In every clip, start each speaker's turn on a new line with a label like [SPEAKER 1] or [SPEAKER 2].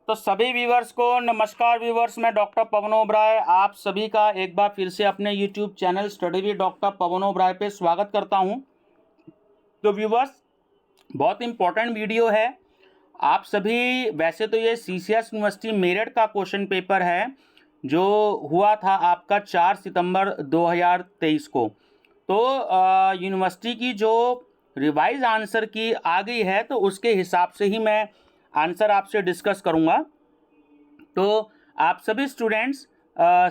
[SPEAKER 1] तो सभी व्यूवर्स को नमस्कार व्यूवर्स, मैं डॉक्टर पवन ओबराय आप सभी का एक बार फिर से अपने YouTube channel study with doctor Pavan Oberoi पे स्वागत करता हूं। तो व्यूवर्स, बहुत इंपॉर्टेंट वीडियो है। आप सभी वैसे तो ये सीसीएस यूनिवर्सिटी मेरठ का क्वेश्चन पेपर है जो हुआ था आपका 4 सितंबर 2023 को। तो यूनिवर्सिटी की जो रिवाइज आंसर की आ गई है तो उसके हिसाब से ही मैं आंसर आपसे डिस्कस करूंगा। तो आप सभी स्टूडेंट्स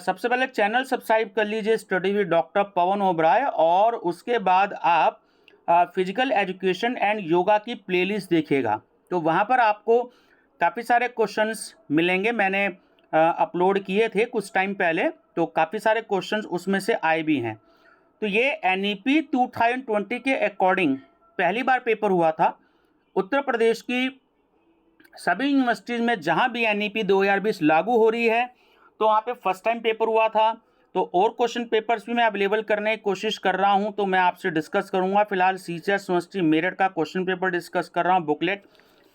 [SPEAKER 1] सबसे पहले चैनल सब्सक्राइब कर लीजिए study with doctor Pavan Oberoi, और उसके बाद आप फिजिकल एजुकेशन एंड योगा की प्लेलिस्ट देखिएगा। तो वहाँ पर आपको काफ़ी सारे क्वेश्चंस मिलेंगे। मैंने अपलोड किए थे कुछ टाइम पहले, तो काफ़ी सारे क्वेश्चंस उसमें से आए भी हैं। तो ये एनईपी 2020 के अकॉर्डिंग पहली बार पेपर हुआ था। उत्तर प्रदेश की सभी यूनिवर्सिटीज़ में जहां भी एनईपी 2020 लागू हो रही है तो वहाँ पे फर्स्ट टाइम पेपर हुआ था। तो और क्वेश्चन पेपर्स भी मैं अवेलेबल करने की कोशिश कर रहा हूं, तो मैं आपसे डिस्कस करूंगा। फिलहाल सीसीएस यूनिवर्सिटी मेरठ का क्वेश्चन पेपर डिस्कस कर रहा हूं, बुकलेट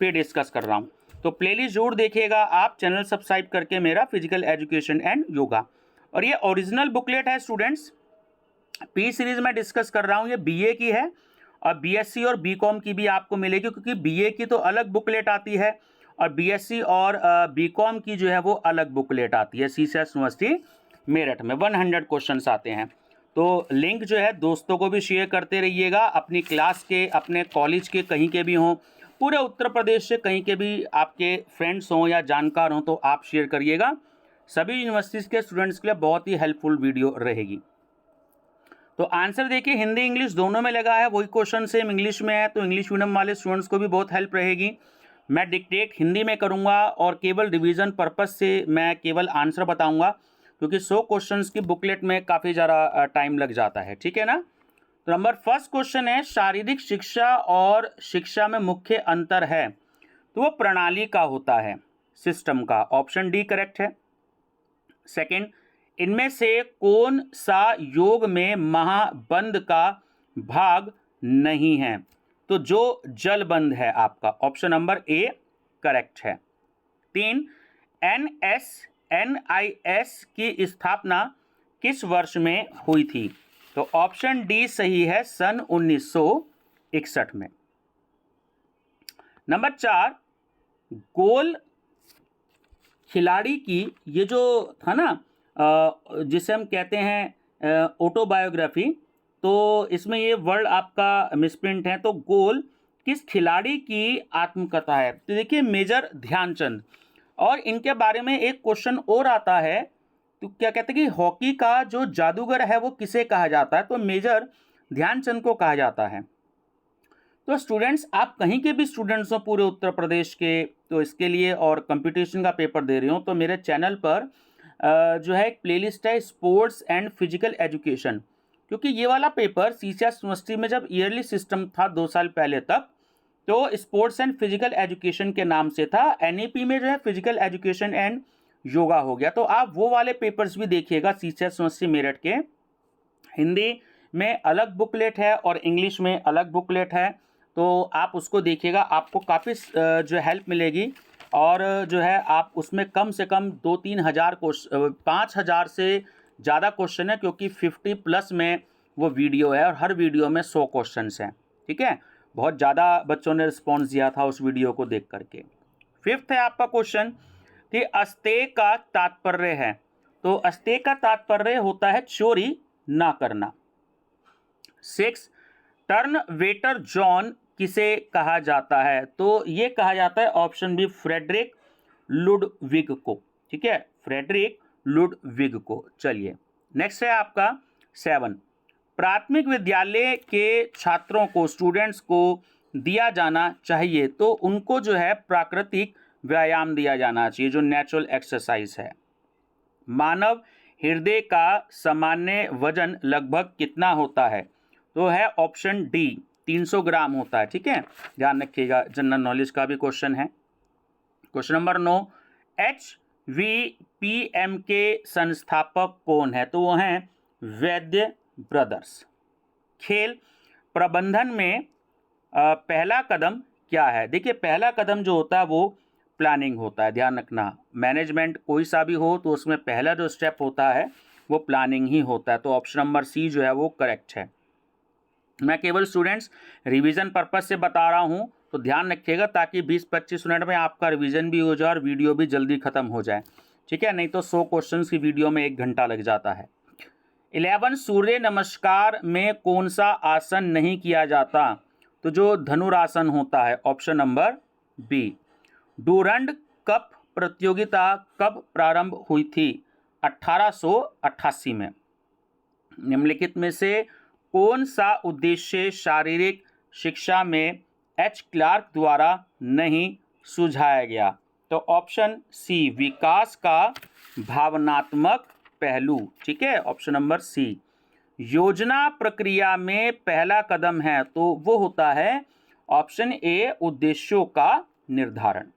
[SPEAKER 1] पे डिस्कस कर रहा हूं। तो प्लेलिस्ट जरूर देखिएगा आप, चैनल सब्सक्राइब करके मेरा फिजिकल एजुकेशन एंड योगा। और ये ओरिजिनल बुकलेट है स्टूडेंट्स, पी सीरीज में डिस्कस कर रहा हूँ। ये बीए की है और बीएससी और बीकॉम की भी आपको मिलेगी, क्योंकि बीए की तो अलग बुकलेट आती है और बीएससी और बीकॉम की जो है वो अलग बुकलेट आती है। सीसीएस यूनिवर्सिटी मेरठ में 100 क्वेश्चंस आते हैं। तो लिंक जो है दोस्तों को भी शेयर करते रहिएगा, अपनी क्लास के, अपने कॉलेज के, कहीं के भी हों, पूरे उत्तर प्रदेश से कहीं के भी आपके फ्रेंड्स हों या जानकार हों तो आप शेयर करिएगा। सभी यूनिवर्सिटीज़ के स्टूडेंट्स के लिए बहुत ही हेल्पफुल वीडियो रहेगी। तो आंसर देखिए, हिंदी इंग्लिश दोनों में लगा है, वही क्वेश्चन सेम इंग्लिश में है, तो इंग्लिश मीडियम वाले स्टूडेंट्स को भी बहुत हेल्प रहेगी। मैं डिक्टेट हिंदी में करूंगा और केवल रिवीजन पर्पस से मैं केवल आंसर बताऊंगा, क्योंकि 100 क्वेश्चंस की बुकलेट में काफ़ी ज़्यादा टाइम लग जाता है, ठीक है ना। तो नंबर फर्स्ट क्वेश्चन है, शारीरिक शिक्षा और शिक्षा में मुख्य अंतर है तो वो प्रणाली का होता है, सिस्टम का। ऑप्शन डी करेक्ट है। सेकंड, इनमें से कौन सा योग में महाबंध का भाग नहीं है, तो जो जलबंध है आपका, ऑप्शन नंबर ए करेक्ट है। 3, NSNIS की स्थापना किस वर्ष में हुई थी, तो ऑप्शन डी सही है, सन 1961 में। नंबर 4, गोल खिलाड़ी की, ये जो था ना जिसे हम कहते हैं ऑटोबायोग्राफी, तो इसमें ये वर्ड आपका मिसप्रिंट है। तो गोल किस खिलाड़ी की आत्मकथा है, तो देखिए मेजर ध्यानचंद। और इनके बारे में एक क्वेश्चन और आता है, तो क्या कहते हैं कि हॉकी का जो जादूगर है वो किसे कहा जाता है, तो मेजर ध्यानचंद को कहा जाता है। तो स्टूडेंट्स, आप कहीं के भी स्टूडेंट्स हो पूरे उत्तर प्रदेश के, तो इसके लिए और कंपटीशन का पेपर दे रहे हो तो मेरे चैनल पर जो है एक प्लेलिस्ट है स्पोर्ट्स एंड फिजिकल एजुकेशन। क्योंकि ये वाला पेपर सीसीएस यूनिवर्सिटी में जब ईयरली सिस्टम था 2 साल पहले तक, तो स्पोर्ट्स एंड फिजिकल एजुकेशन के नाम से था। एनईपी में जो है फिजिकल एजुकेशन एंड योगा हो गया। तो आप वो वाले पेपर्स भी देखिएगा सीसीएस यूनिवर्सिटी मेरठ के। हिंदी में अलग बुकलेट है और इंग्लिश में अलग बुकलेट है, तो आप उसको देखिएगा, आपको काफ़ी जो हेल्प मिलेगी। और जो है आप उसमें कम से कम 2-3 हज़ार 5,000 से ज़्यादा क्वेश्चन है, क्योंकि 50+ में वो वीडियो है और हर वीडियो में 100 क्वेश्चंस हैं, ठीक है। बहुत ज़्यादा बच्चों ने रिस्पॉन्स दिया था उस वीडियो को देख करके। 5th है आपका क्वेश्चन कि अस्तेय का तात्पर्य है, तो अस्तेय का तात्पर्य होता है चोरी ना करना। 6, टर्न वेटर जॉन किसे कहा जाता है, तो ये कहा जाता है ऑप्शन बी फ्रेडरिक लुडविग को, ठीक है, फ्रेडरिक लुडविग को। चलिए नेक्स्ट है आपका 7, प्राथमिक विद्यालय के छात्रों को, स्टूडेंट्स को दिया जाना चाहिए, तो उनको जो है प्राकृतिक व्यायाम दिया जाना चाहिए, जो नेचुरल एक्सरसाइज है। मानव हृदय का सामान्य वजन लगभग कितना होता है, तो है ऑप्शन डी 300 ग्राम होता है, ठीक है, ध्यान रखिएगा, जनरल नॉलेज का भी क्वेश्चन है। क्वेश्चन नंबर 9, HVPM के संस्थापक कौन है, तो वो हैं वैद्य ब्रदर्स। खेल प्रबंधन में पहला कदम क्या है, देखिए पहला कदम जो होता है वो प्लानिंग होता है, ध्यान रखना। मैनेजमेंट कोई सा भी हो तो उसमें पहला जो स्टेप होता है वो प्लानिंग ही होता है। तो ऑप्शन नंबर सी जो है वो करेक्ट है। मैं केवल स्टूडेंट्स रिवीजन पर्पस से बता रहा हूँ, तो ध्यान रखिएगा ताकि 20-25 मिनट में आपका रिवीजन भी हो जाए और वीडियो भी जल्दी खत्म हो जाए, ठीक है। नहीं तो 100 क्वेश्चंस की वीडियो में 1 घंटा लग जाता है। 11 सूर्य नमस्कार में कौन सा आसन नहीं किया जाता? तो जो धनुरासन होता है, option number B. Durand cup प्रतियोगिता कब प्रारंभ हुई थी? 1888 में। निम्नलिखित में से कौन सा उद्देश्य शारीरिक शिक्षा में एच क्लार्क द्वारा नहीं सुझाया गया? तो ऑप्शन सी, विकास का भावनात्मक पहलू, ठीक है, ऑप्शन नंबर सी। योजना प्रक्रिया में पहला कदम है, तो वो होता है ऑप्शन ए, उद्देश्यों का निर्धारण।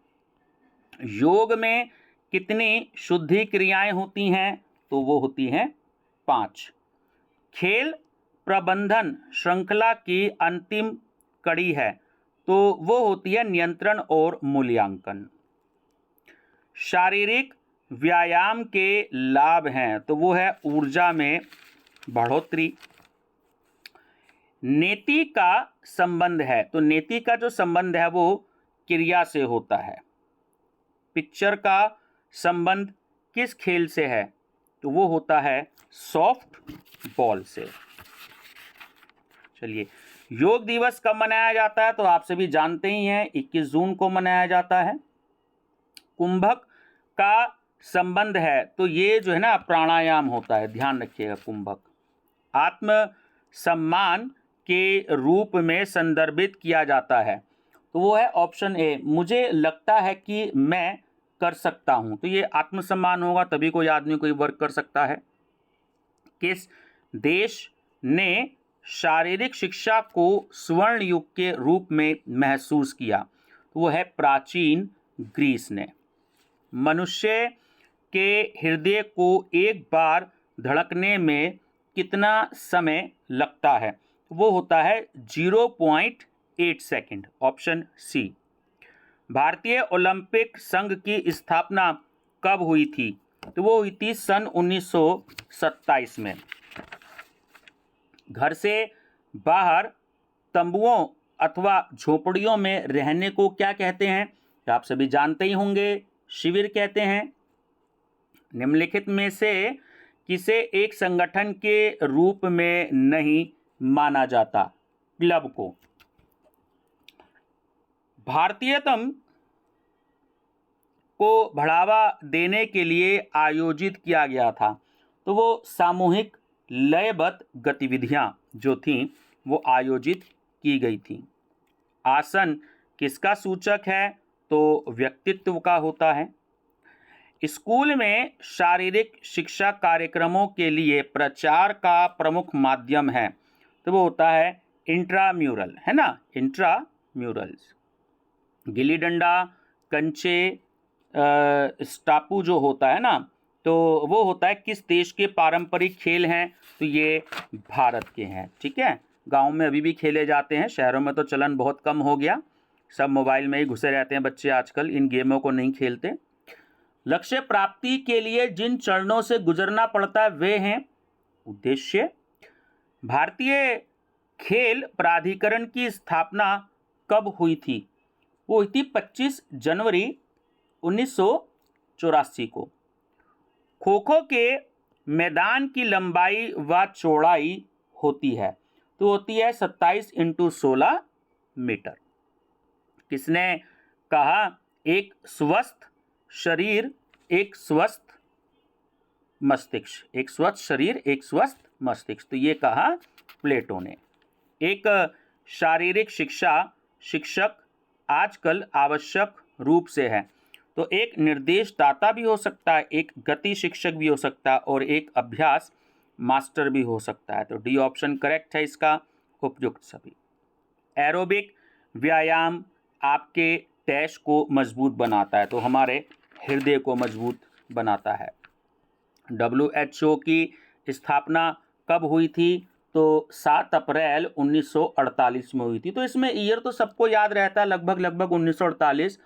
[SPEAKER 1] योग में कितनी शुद्धि क्रियाएं होती हैं? तो वो होती हैं 5। खेल प्रबंधन श्रृंखला की अंतिम कड़ी है, तो वो होती है नियंत्रण और मूल्यांकन। शारीरिक व्यायाम के लाभ हैं, तो वो है ऊर्जा में बढ़ोतरी। नेति का संबंध है, तो नेति का जो संबंध है वो क्रिया से होता है। पिक्चर का संबंध किस खेल से है? तो वो होता है सॉफ्ट बॉल से। चलिए, योग दिवस कब मनाया जाता है? तो आप सभी जानते ही हैं, 21 जून को मनाया जाता है। कुंभक का संबंध है, तो ये जो है ना प्राणायाम होता है, ध्यान रखिएगा। कुंभक आत्म सम्मान के रूप में संदर्भित किया जाता है, तो वो है ऑप्शन ए, मुझे लगता है कि मैं कर सकता हूं। तो ये आत्मसम्मान होगा, तभी कोई आदमी कोई वर्क कर सकता है। किस देश ने शारीरिक शिक्षा को स्वर्ण युग के रूप में महसूस किया? तो वो है प्राचीन ग्रीस ने। मनुष्य के हृदय को एक बार धड़कने में कितना समय लगता है? वो होता है 0.8 सेकंड, ऑप्शन सी। भारतीय ओलंपिक संघ की स्थापना कब हुई थी? तो वो हुई थी सन 1927 में। घर से बाहर तंबुओं अथवा झोपड़ियों में रहने को क्या कहते हैं? तो आप सभी जानते ही होंगे, शिविर कहते हैं। निम्नलिखित में से किसे एक संगठन के रूप में नहीं माना जाता? क्लब को। भारतीयतम को बढ़ावा देने के लिए आयोजित किया गया था, तो वो सामूहिक लयबद्ध गतिविधियां जो थीं वो आयोजित की गई थी। आसन किसका सूचक है? तो व्यक्तित्व का होता है। स्कूल में शारीरिक शिक्षा कार्यक्रमों के लिए प्रचार का प्रमुख माध्यम है, तो वो होता है इंट्राम्यूरल, है ना, इंट्राम्यूरल्स। गिल्ली डंडा, कंचे, स्टापू जो होता है ना, तो वो होता है किस देश के पारंपरिक खेल हैं? तो ये भारत के हैं, ठीक है। गांव में अभी भी खेले जाते हैं, शहरों में तो चलन बहुत कम हो गया, सब मोबाइल में ही घुसे रहते हैं बच्चे आजकल, इन गेमों को नहीं खेलते। लक्ष्य प्राप्ति के लिए जिन चरणों से गुजरना पड़ता है वे हैं उद्देश्य। भारतीय खेल प्राधिकरण की स्थापना कब हुई थी? वो हुई थी 25 जनवरी 1984 को। खो खो के मैदान की लंबाई व चौड़ाई होती है, तो होती है 27x16 मीटर। किसने कहा एक स्वस्थ शरीर एक स्वस्थ मस्तिष्क, एक स्वस्थ शरीर एक स्वस्थ मस्तिष्क? तो ये कहा प्लेटो ने। एक शारीरिक शिक्षा शिक्षक आजकल आवश्यक रूप से है, तो एक निर्देशदाता भी हो सकता है, एक गति शिक्षक भी हो सकता है और एक अभ्यास मास्टर भी हो सकता है। तो डी ऑप्शन करेक्ट है इसका, उपयुक्त सभी। एरोबिक व्यायाम आपके टैश को मजबूत बनाता है, तो हमारे हृदय को मजबूत बनाता है। WHO की स्थापना कब हुई थी? तो 7 अप्रैल 1948 में हुई थी। तो इसमें ईयर तो सबको याद रहता है, लगभग 1948।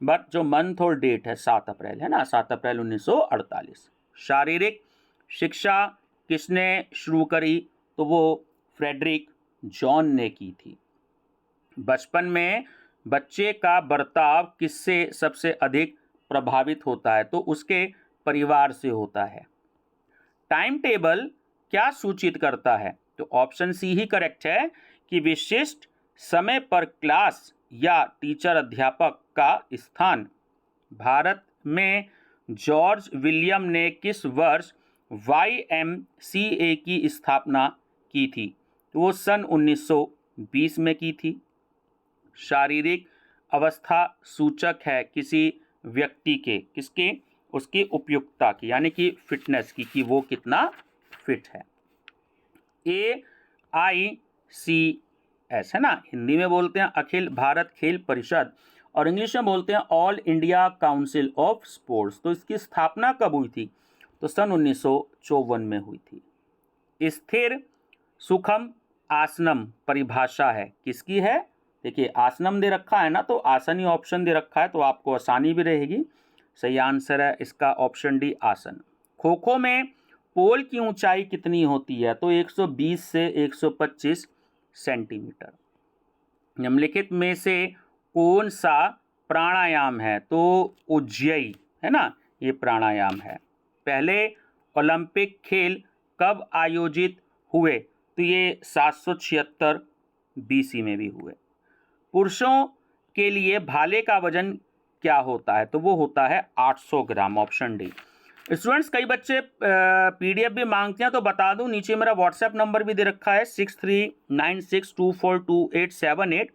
[SPEAKER 1] बट जो मंथ और डेट है 7 अप्रैल है ना, 7 अप्रैल 1948। शारीरिक शिक्षा किसने शुरू करी? तो वो फ्रेडरिक जॉन ने की थी। बचपन में बच्चे का बर्ताव किससे सबसे अधिक प्रभावित होता है? तो उसके परिवार से होता है। टाइम टेबल क्या सूचित करता है? तो ऑप्शन सी ही करेक्ट है कि विशिष्ट समय पर क्लास या टीचर अध्यापक का स्थान। भारत में जॉर्ज विलियम ने किस वर्ष YMCA की स्थापना की थी? तो वो सन 1920 में की थी। शारीरिक अवस्था सूचक है किसी व्यक्ति के, किसके? उसकी उपयुक्तता की, यानी कि फिटनेस की, कि वो कितना फिट है। AICS है ना, हिंदी में बोलते हैं अखिल भारत खेल परिषद, और इंग्लिश में बोलते हैं all India council of sports. तो इसकी स्थापना कब हुई थी? तो सन 1954 में हुई थी। स्थिर सुखम आसनम परिभाषा है किसकी है? देखिए आसनम दे रखा है ना, तो आसन ही ऑप्शन दे रखा है, तो आपको आसानी भी रहेगी। सही आंसर है इसका ऑप्शन डी, आसन। खो खो में पोल की ऊंचाई कितनी होती है? तो 120 से 125 सेंटीमीटर। निम्नलिखित में से कौन सा प्राणायाम है? तो उज्जयी है ना, ये प्राणायाम है। पहले ओलंपिक खेल कब आयोजित हुए? तो ये 776 BC में भी हुए। पुरुषों के लिए भाले का वजन क्या होता है? तो वो होता है 800 ग्राम, ऑप्शन डी। स्टूडेंट्स कई बच्चे PDF भी मांगते हैं, तो बता दूं नीचे मेरा व्हाट्सएप नंबर भी दे रखा है 6396242878।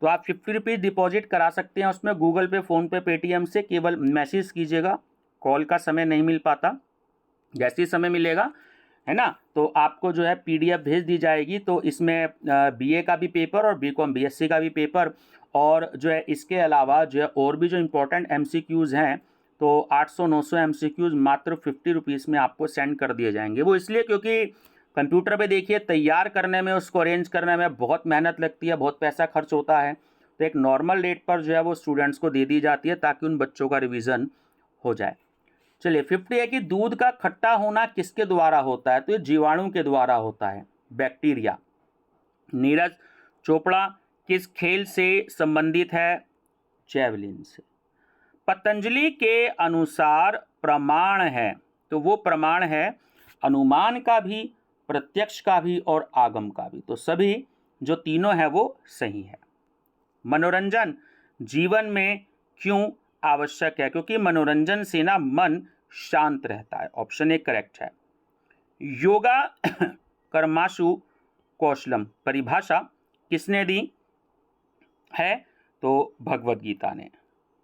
[SPEAKER 1] तो आप 50 रुपीज़ डिपॉजिट करा सकते हैं उसमें, गूगल पे, फ़ोनपे, पेटीएम से। केवल मैसेज कीजिएगा, कॉल का समय नहीं मिल पाता। जैसे ही समय मिलेगा है ना, तो आपको जो है PDF भेज दी जाएगी। तो इसमें BA का भी पेपर और BCom BSc का भी पेपर, और जो है इसके अलावा जो है और भी जो इम्पोर्टेंट MCQs हैं, तो 800-900 MCQs मात्र 50 रुपीज़ में आपको सेंड कर दिए जाएंगे। वो इसलिए क्योंकि कंप्यूटर पे देखिए तैयार करने में, उसको अरेंज करने में बहुत मेहनत लगती है, बहुत पैसा खर्च होता है। तो एक नॉर्मल रेट पर जो है वो स्टूडेंट्स को दे दी जाती है ताकि उन बच्चों का रिविज़न हो जाए। चलिए 50 है कि दूध का खट्टा होना किसके द्वारा होता है? तो ये जीवाणु के द्वारा होता है, बैक्टीरिया। नीरज चोपड़ा किस खेल से संबंधित है? जैवलिन से। पतंजलि के अनुसार प्रमाण है, तो वो प्रमाण है अनुमान का भी, प्रत्यक्ष का भी और आगम का भी। तो सभी जो तीनों है वो सही है। मनोरंजन जीवन में क्यों आवश्यक है? क्योंकि मनोरंजन से ना मन शांत रहता है, ऑप्शन ए करेक्ट है। योगा कर्माशु कौशलम परिभाषा किसने दी है? तो भगवत गीता ने।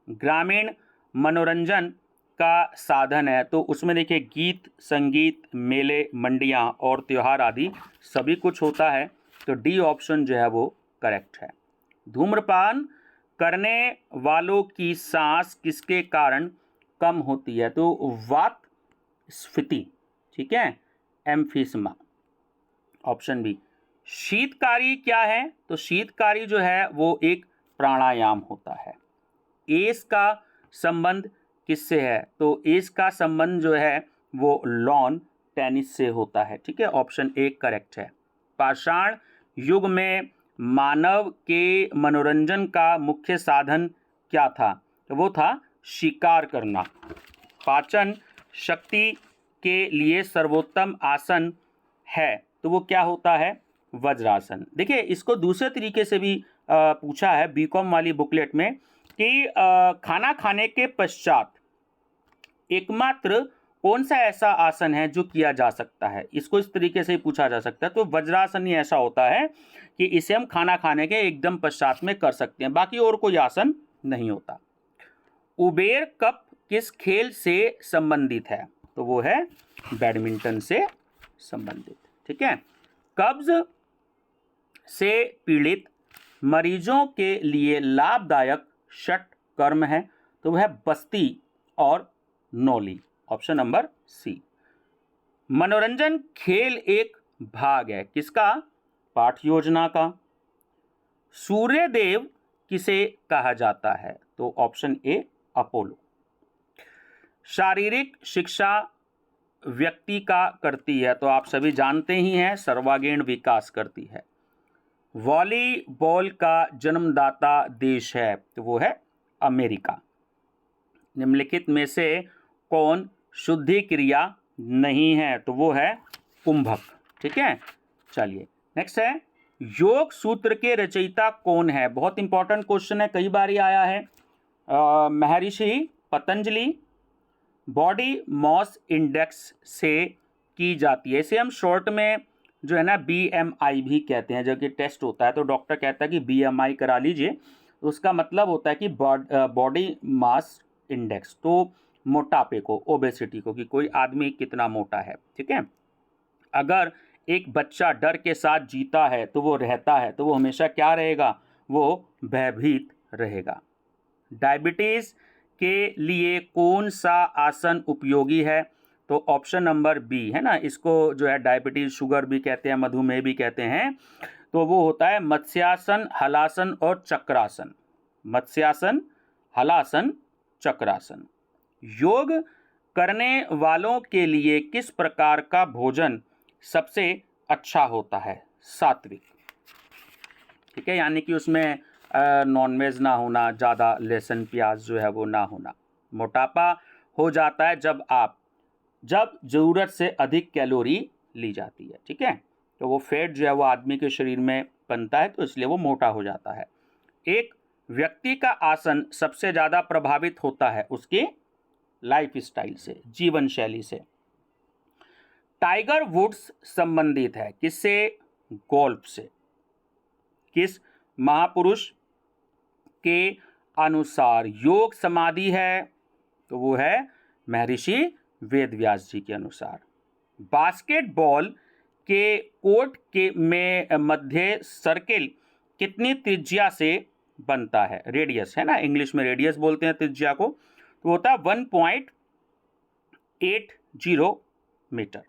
[SPEAKER 1] ग्रामीण मनोरंजन का साधन है, तो उसमें देखिए गीत, संगीत, मेले, मंडियाँ और त्यौहार आदि सभी कुछ होता है। तो डी ऑप्शन जो है वो करेक्ट है। धूम्रपान करने वालों की सांस किसके कारण कम होती है? तो वात स्फीति, ठीक है, एम्फिस्मा, ऑप्शन बी। शीतकारी क्या है? तो शीतकारी जो है वो एक प्राणायाम होता है। एस का संबंध किससे है? तो एस का संबंध जो है वो लॉन टेनिस से होता है, ठीक है, ऑप्शन ए करेक्ट है। पाषाण युग में मानव के मनोरंजन का मुख्य साधन क्या था? तो वो था शिकार करना। पाचन शक्ति के लिए सर्वोत्तम आसन है, तो वो क्या होता है? वज्रासन। देखिए इसको दूसरे तरीके से भी पूछा है BCom वाली बुकलेट में कि खाना खाने के पश्चात एकमात्र कौन सा ऐसा आसन है जो किया जा सकता है? इसको इस तरीके से ही पूछा जा सकता है। तो वज्रासन ही ऐसा होता है कि इसे हम खाना खाने के एकदम पश्चात में कर सकते हैं, बाकी और कोई आसन नहीं होता। उबेर कप किस खेल से संबंधित है? तो वो है बैडमिंटन से संबंधित, ठीक है। कब्ज से पीड़ित मरीजों के लिए लाभदायक षट कर्म है, तो वह बस्ती और नौली, ऑप्शन नंबर सी। मनोरंजन खेल एक भाग है किसका? पाठ योजना का। सूर्यदेव किसे कहा जाता है? तो ऑप्शन ए अपोलो। शारीरिक शिक्षा व्यक्ति का करती है, तो आप सभी जानते ही हैं सर्वांगीण विकास करती है। वॉलीबॉल का जन्मदाता देश है, तो वो है अमेरिका। निम्नलिखित में से कौन शुद्धि क्रिया नहीं है? तो वो है कुंभक। ठीक है, चलिए नेक्स्ट है, योग सूत्र के रचयिता कौन है? बहुत इंपॉर्टेंट क्वेश्चन है, कई बार आया है। महर्षि पतंजलि। बॉडी मास इंडेक्स से की जाती है, इसे हम शॉर्ट में जो है ना BMI भी कहते हैं। जब कि टेस्ट होता है तो डॉक्टर कहता है कि BMI करा लीजिए, तो उसका मतलब होता है कि बॉडी मास इंडेक्स, तो मोटापे को, ओबेसिटी को, कि कोई आदमी कितना मोटा है। ठीक है, अगर एक बच्चा डर के साथ जीता है तो वो रहता है, तो वो हमेशा क्या रहेगा? वो भयभीत रहेगा। डायबिटीज के लिए कौन सा आसन उपयोगी है? तो ऑप्शन नंबर बी है ना, इसको जो है डायबिटीज शुगर भी कहते हैं, मधुमेह भी कहते हैं, तो वो होता है मत्स्यासन, हलासन और चक्रासन। मत्स्यासन, हलासन, चक्रासन। योग करने वालों के लिए किस प्रकार का भोजन सबसे अच्छा होता है? सात्विक। ठीक है, यानी कि उसमें नॉनवेज ना होना, ज़्यादा लहसुन प्याज जो है वो ना होना। मोटापा हो जाता है जब ज़रूरत से अधिक कैलोरी ली जाती है। ठीक है, तो वो फैट जो है वो आदमी के शरीर में बनता है, तो इसलिए वो मोटा हो जाता है। एक व्यक्ति का आसन सबसे ज़्यादा प्रभावित होता है उसके लाइफ स्टाइल से, जीवन शैली से। टाइगर वुड्स संबंधित है किससे? गोल्फ से। किस महापुरुष के अनुसार योग समाधि है? तो वो है महर्षि वेदव्यास जी के अनुसार। बास्केटबॉल के कोर्ट के में मध्य सर्किल कितनी त्रिज्या से बनता है? रेडियस है ना, इंग्लिश में रेडियस बोलते हैं त्रिज्या को, तो होता है 1.80 मीटर।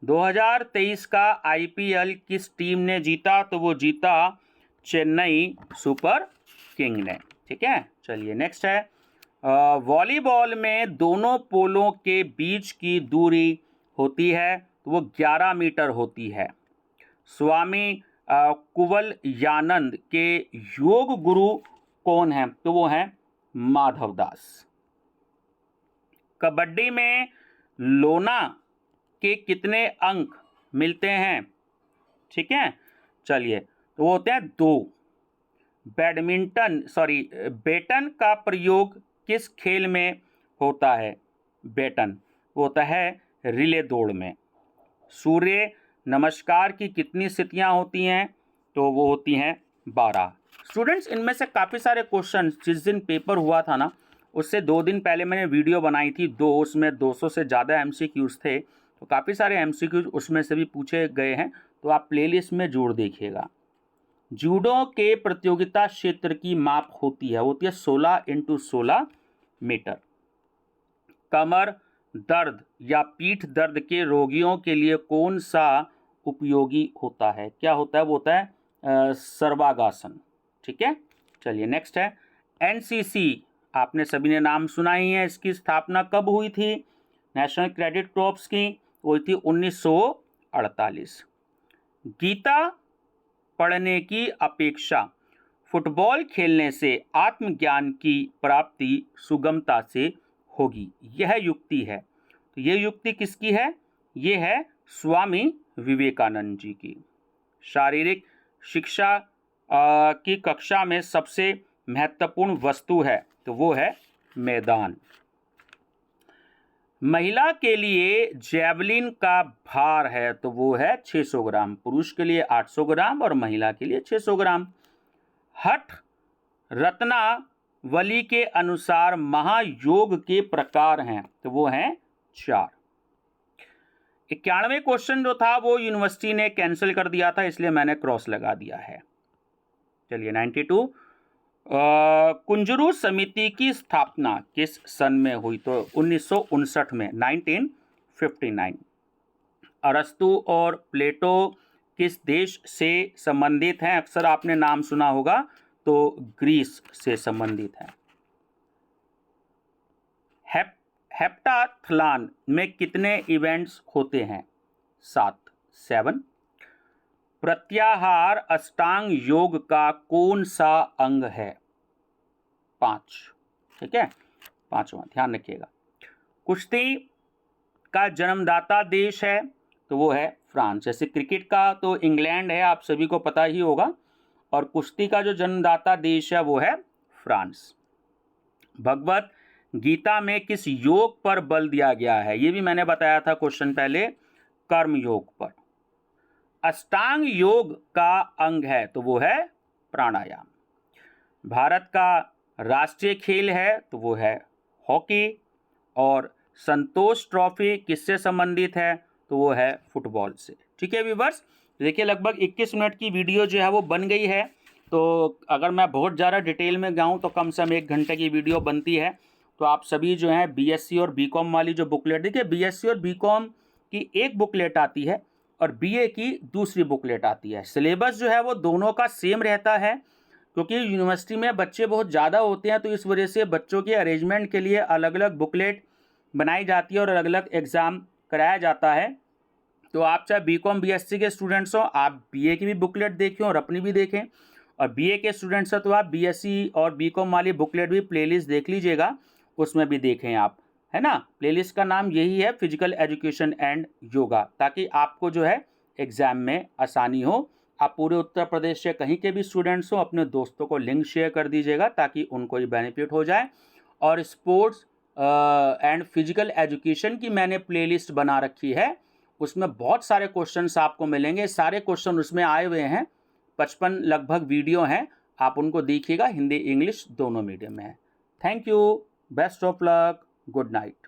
[SPEAKER 1] 2023 का IPL किस टीम ने जीता? तो वो जीता चेन्नई सुपर किंग ने। ठीक है, चलिए नेक्स्ट है, वॉलीबॉल में दोनों पोलों के बीच की दूरी होती है, तो वो 11 मीटर होती है। स्वामी कुवलयानंद के योग गुरु कौन है? तो वो है माधवदास। कबड्डी में लोना के कितने अंक मिलते हैं? ठीक है, चलिए, तो वो होते हैं 2। बेटन का प्रयोग किस खेल में होता है? बेटन वो होता है रिले दौड़ में। सूर्य नमस्कार की कितनी स्थितियां होती हैं? तो वो होती हैं 12। स्टूडेंट्स, इनमें से काफ़ी सारे क्वेश्चन जिस दिन पेपर हुआ था ना, उससे 2 दिन पहले मैंने वीडियो बनाई थी, उसमें 200 से ज़्यादा MCQs थे, तो काफ़ी सारे MCQs उसमें से भी पूछे गए हैं, तो आप प्लेलिस्ट में जरूर देखिएगा। जूडो के प्रतियोगिता क्षेत्र की माप होती है 16x16 मीटर। कमर दर्द या पीठ दर्द के रोगियों के लिए कौन सा उपयोगी होता है? क्या होता है? वो होता है सर्वांगासन। ठीक है, चलिए नेक्स्ट है, NCC आपने सभी ने नाम सुना ही है, इसकी स्थापना कब हुई थी? नेशनल कैडेट कॉर्प्स की हुई थी 1948। गीता पढ़ने की अपेक्षा फुटबॉल खेलने से आत्मज्ञान की प्राप्ति सुगमता से होगी, यह युक्ति है। तो ये युक्ति किसकी है? ये है स्वामी विवेकानंद जी की। शारीरिक शिक्षा की कक्षा में सबसे महत्वपूर्ण वस्तु है, तो वो है मैदान। महिला के लिए जैवलिन का भार है, तो वो है 600 ग्राम। पुरुष के लिए 800 ग्राम और महिला के लिए 600 ग्राम। हठ रत्नावली के अनुसार महायोग के प्रकार हैं, तो वो हैं 4। 91वें क्वेश्चन जो था वो यूनिवर्सिटी ने कैंसिल कर दिया था, इसलिए मैंने क्रॉस लगा दिया है। चलिए 92, कुंजरू समिति की स्थापना किस सन में हुई? तो 1959 में, 1959। अरस्तु और प्लेटो किस देश से संबंधित हैं? अक्सर आपने नाम सुना होगा, तो ग्रीस से संबंधित है। हेप्टाथलॉन में कितने इवेंट्स होते हैं? 7। प्रत्याहार अष्टांग योग का कौन सा अंग है? 5। ठीक है, 5वां ध्यान रखिएगा। कुश्ती का जन्मदाता देश है तो वो है फ्रांस। जैसे क्रिकेट का तो इंग्लैंड है, आप सभी को पता ही होगा, और कुश्ती का जो जन्मदाता देश है वो है फ्रांस। भगवत गीता में किस योग पर बल दिया गया है? ये भी मैंने बताया था क्वेश्चन पहले, कर्म योग पर। अष्टांग योग का अंग है तो वो है प्राणायाम। भारत का राष्ट्रीय खेल है तो वो है हॉकी। और संतोष ट्रॉफी किससे संबंधित है? तो वो है फुटबॉल से। ठीक है व्यूअर्स, देखिए लगभग 21 मिनट की वीडियो जो है वो बन गई है। तो अगर मैं बहुत ज़्यादा डिटेल में जाऊँ तो कम से कम 1 घंटे की वीडियो बनती है। तो आप सभी जो हैं बीएससी और बीकॉम वाली जो बुकलेट, देखिए बीएससी और बीकॉम की एक बुकलेट आती है और बीए की दूसरी बुकलेट आती है। सिलेबस जो है वो दोनों का सेम रहता है, क्योंकि यूनिवर्सिटी में बच्चे बहुत ज़्यादा होते हैं, तो इस वजह से बच्चों के अरेंजमेंट के लिए अलग अलग बुकलेट बनाई जाती है और अलग अलग एग्ज़ाम कराया जाता है। तो आप चाहे बीकॉम बीएससी के स्टूडेंट्स हो, आप बीए की भी बुकलेट देखें और अपनी भी देखें, और बीए के स्टूडेंट्स हो तो आप बीएससी और बीकॉम वाली बुकलेट भी प्लेलिस्ट देख लीजिएगा, उसमें भी देखें आप, है ना। प्लेलिस्ट का नाम यही है, फिजिकल एजुकेशन एंड योगा, ताकि आपको जो है एग्ज़ाम में आसानी हो। आप पूरे उत्तर प्रदेश से कहीं के भी स्टूडेंट्स हो, अपने दोस्तों को लिंक शेयर कर दीजिएगा ताकि उनको ये बेनिफिट हो जाए। और स्पोर्ट्स एंड फिजिकल एजुकेशन की मैंने प्लेलिस्ट बना रखी है, उसमें बहुत सारे क्वेश्चंस आपको मिलेंगे। सारे क्वेश्चन उसमें आए हुए हैं, 55 लगभग वीडियो हैं, आप उनको देखिएगा। हिंदी इंग्लिश दोनों मीडियम में है। Thank you, best of luck, good night.